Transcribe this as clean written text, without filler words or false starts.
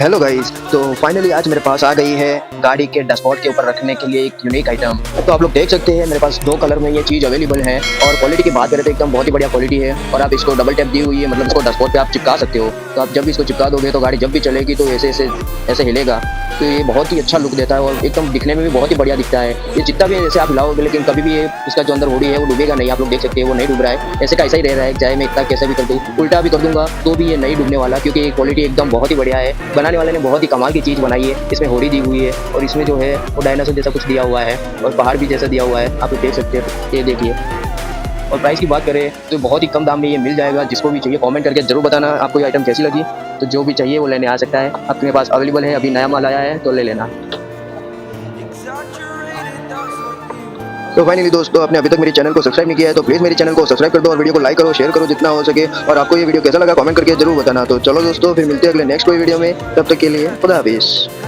Hello guys, तो finally आज मेरे पास आ गई है गाड़ी के डैशबोर्ड के ऊपर रखने के लिए एक यूनिक आइटम। तो आप लोग देख सकते हैं मेरे पास दो कलर में ये चीज़ अवेलेबल है और क्वालिटी की बात करें तो एकदम बहुत ही बढ़िया क्वालिटी है। और आप इसको डबल टैप दी हुई है, मतलब इसको डैशबोर्ड पे आप चिपका सकते हो। तो आप जब भी इसको चिपका दोगे तो गाड़ी जब भी चलेगी तो ऐसे हिलेगा। तो ये बहुत ही अच्छा लुक देता है और एकदम दिखने में भी बहुत ही बढ़िया दिखता है। ये जितना भी ऐसे आप हिलाओगे लेकिन कभी भी ये इसका जो अंदर बॉडी है वो डूबेगा नहीं। आप लोग देख सकते हैं वो नहीं डूब रहा है, ऐसे का ऐसा ही रह रहा है। चाहे मैं इतना कैसे भी कर दूँ, उल्टा भी कर दूंगा तो भी ये नहीं डूबने वाला, क्योंकि ये क्वालिटी एकदम बहुत ही बढ़िया है। बनाने वाले ने बहुत ही कमाल की चीज़ बनाई है। इसमें होड़ी दी हुई है और इसमें जो है वो डायनासोर जैसा कुछ दिया हुआ है और पहाड़ भी जैसा दिया हुआ है। आप लोग देख सकते हैं, ये देखिए। और प्राइस की बात करें तो बहुत ही कम दाम में ये मिल जाएगा। जिसको भी चाहिए कमेंट करके जरूर बताना आपको ये आइटम कैसी लगी। तो जो भी चाहिए वो लेने आ सकता है, अपने पास अवेलेबल है। अभी नया माल आया है तो ले लेना। तो फाइनली दोस्तों, आपने अभी तक मेरे चैनल को सब्सक्राइब नहीं किया है तो प्लीज़ मेरे चैनल को सब्सक्राइब कर दो और वीडियो को लाइक करो, शेयर करो जितना हो सके। और आपको ये वीडियो कैसा लगा कमेंट करके जरूर बताना। तो चलो दोस्तों, फिर मिलते हैं अगले नेक्स्ट कोई वीडियो में। तब तक के लिए खुदा हाफिज़।